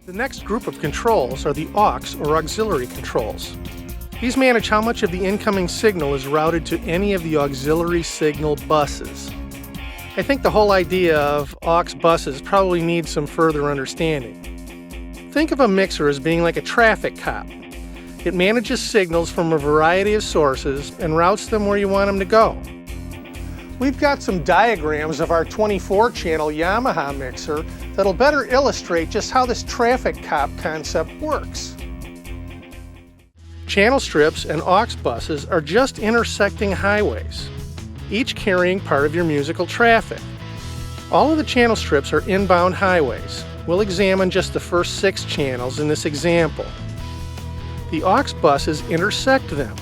The next group of controls are the aux or auxiliary controls. These manage how much of the incoming signal is routed to any of the auxiliary signal buses. I think the whole idea of aux buses probably needs some further understanding. Think of a mixer as being like a traffic cop. It manages signals from a variety of sources and routes them where you want them to go. We've got some diagrams of our 24-channel Yamaha mixer that'll better illustrate just how this traffic cop concept works. Channel strips and aux buses are just intersecting highways, each carrying part of your musical traffic. All of the channel strips are inbound highways. We'll examine just the first 6 channels in this example. The aux buses intersect them.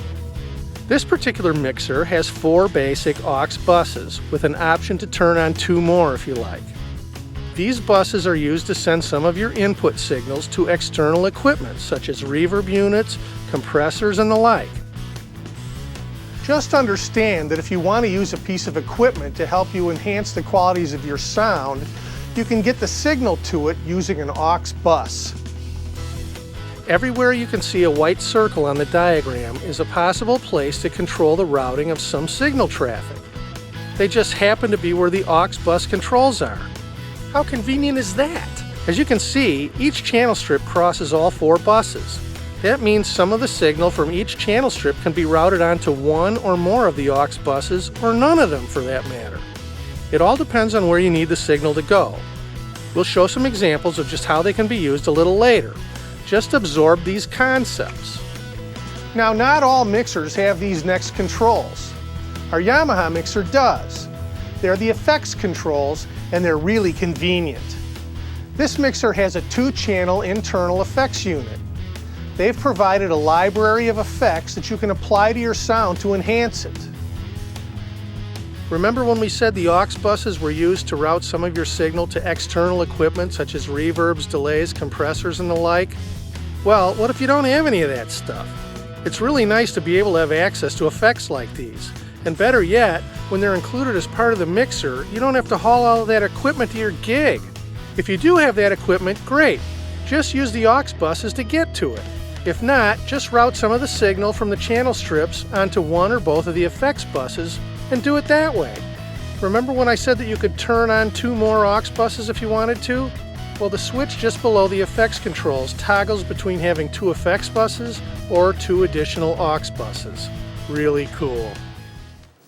This particular mixer has 4 basic aux buses with an option to turn on 2 more if you like. These buses are used to send some of your input signals to external equipment such as reverb units, compressors, and the like. Just understand that if you want to use a piece of equipment to help you enhance the qualities of your sound, you can get the signal to it using an aux bus. Everywhere you can see a white circle on the diagram is a possible place to control the routing of some signal traffic. They just happen to be where the aux bus controls are. How convenient is that? As you can see, each channel strip crosses all 4 buses. That means some of the signal from each channel strip can be routed onto one or more of the aux buses, or none of them for that matter. It all depends on where you need the signal to go. We'll show some examples of just how they can be used a little later. Just absorb these concepts. Now, not all mixers have these next controls. Our Yamaha mixer does. They're the effects controls, and they're really convenient. This mixer has a 2-channel internal effects unit. They've provided a library of effects that you can apply to your sound to enhance it. Remember when we said the aux buses were used to route some of your signal to external equipment such as reverbs, delays, compressors, and the like? Well, what if you don't have any of that stuff? It's really nice to be able to have access to effects like these. And better yet, when they're included as part of the mixer, you don't have to haul all of that equipment to your gig. If you do have that equipment, great. Just use the aux buses to get to it. If not, just route some of the signal from the channel strips onto one or both of the effects buses and do it that way. Remember when I said that you could turn on 2 more aux buses if you wanted to? Well, the switch just below the effects controls toggles between having 2 effects buses or 2 additional aux buses. Really cool.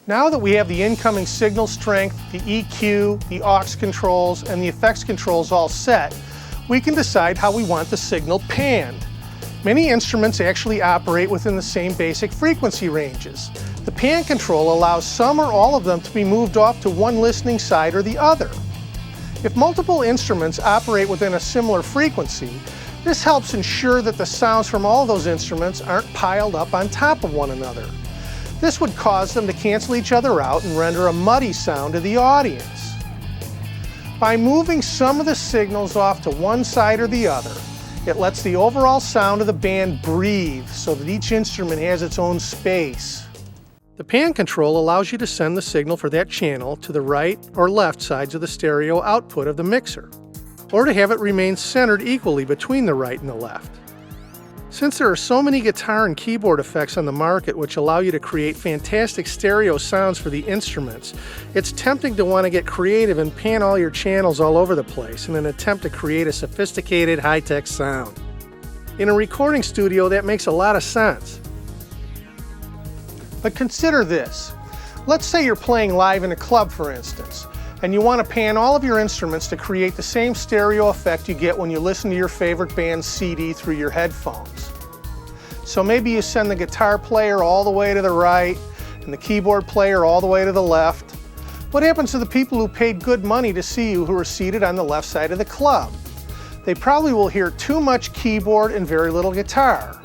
Now that we have the incoming signal strength, the EQ, the aux controls, and the effects controls all set, we can decide how we want the signal panned. Many instruments actually operate within the same basic frequency ranges. The pan control allows some or all of them to be moved off to one listening side or the other. If multiple instruments operate within a similar frequency, this helps ensure that the sounds from all those instruments aren't piled up on top of one another. This would cause them to cancel each other out and render a muddy sound to the audience. By moving some of the signals off to one side or the other, it lets the overall sound of the band breathe so that each instrument has its own space. The pan control allows you to send the signal for that channel to the right or left sides of the stereo output of the mixer, or to have it remain centered equally between the right and the left. Since there are so many guitar and keyboard effects on the market which allow you to create fantastic stereo sounds for the instruments, it's tempting to want to get creative and pan all your channels all over the place in an attempt to create a sophisticated, high-tech sound. In a recording studio, that makes a lot of sense. But consider this. Let's say you're playing live in a club, for instance, and you want to pan all of your instruments to create the same stereo effect you get when you listen to your favorite band's CD through your headphones. So maybe you send the guitar player all the way to the right and the keyboard player all the way to the left. What happens to the people who paid good money to see you who are seated on the left side of the club? They probably will hear too much keyboard and very little guitar.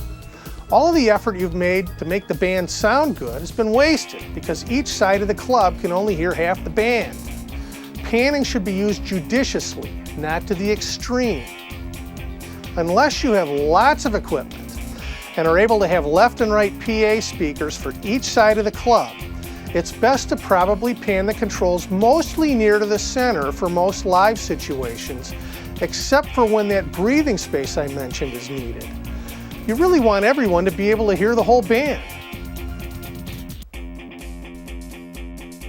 All of the effort you've made to make the band sound good has been wasted because each side of the club can only hear half the band. Panning should be used judiciously, not to the extreme. Unless you have lots of equipment and are able to have left and right PA speakers for each side of the club, it's best to probably pan the controls mostly near to the center for most live situations except for when that breathing space I mentioned is needed. You really want everyone to be able to hear the whole band.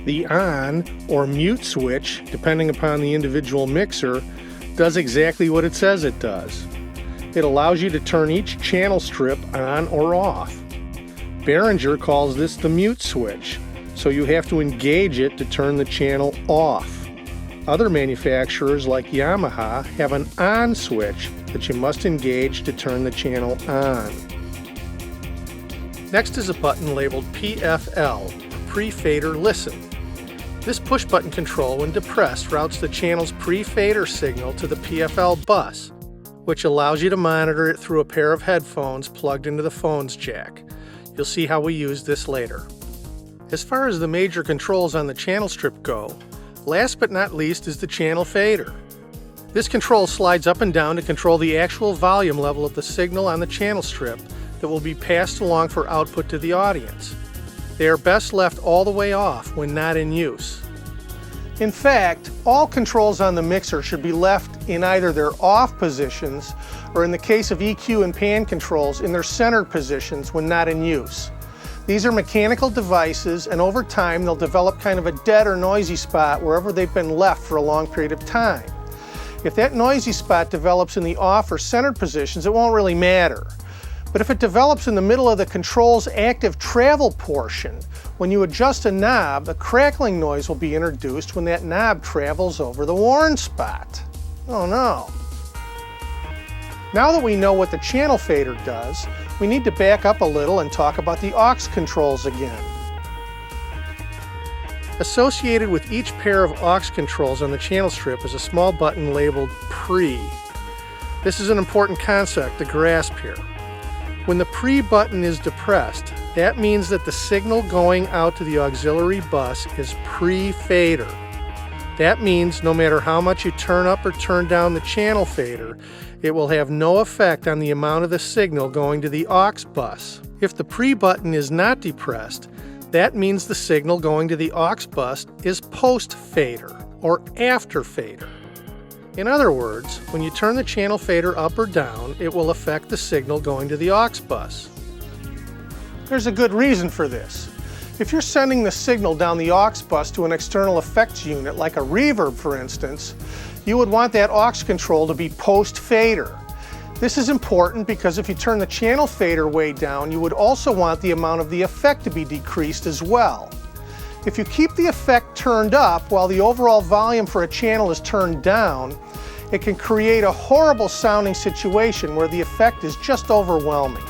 The on or mute switch, depending upon the individual mixer, does exactly what it says it does. It allows you to turn each channel strip on or off. Behringer calls this the mute switch, so you have to engage it to turn the channel off. Other manufacturers like Yamaha have an on switch that you must engage to turn the channel on. Next is a button labeled PFL, Pre-Fader Listen. This push button control, when depressed, routes the channel's pre-fader signal to the PFL bus, which allows you to monitor it through a pair of headphones plugged into the phone's jack. You'll see how we use this later. As far as the major controls on the channel strip go, last but not least is the channel fader. This control slides up and down to control the actual volume level of the signal on the channel strip that will be passed along for output to the audience. They are best left all the way off when not in use. In fact, all controls on the mixer should be left in either their off positions or, in the case of EQ and pan controls, in their centered positions when not in use. These are mechanical devices, and over time they'll develop kind of a dead or noisy spot wherever they've been left for a long period of time. If that noisy spot develops in the off or centered positions, it won't really matter. But if it develops in the middle of the control's active travel portion, when you adjust a knob, a crackling noise will be introduced when that knob travels over the worn spot. Oh no. Now that we know what the channel fader does, we need to back up a little and talk about the aux controls again. Associated with each pair of aux controls on the channel strip is a small button labeled Pre. This is an important concept to grasp here. When the Pre button is depressed, that means that the signal going out to the auxiliary bus is pre-fader. That means no matter how much you turn up or turn down the channel fader, it will have no effect on the amount of the signal going to the aux bus. If the Pre button is not depressed, that means the signal going to the aux bus is post-fader or after-fader. In other words, when you turn the channel fader up or down, it will affect the signal going to the aux bus. There's a good reason for this. If you're sending the signal down the aux bus to an external effects unit, like a reverb for instance, you would want that aux control to be post-fader. This is important because if you turn the channel fader way down, you would also want the amount of the effect to be decreased as well. If you keep the effect turned up while the overall volume for a channel is turned down, it can create a horrible sounding situation where the effect is just overwhelming.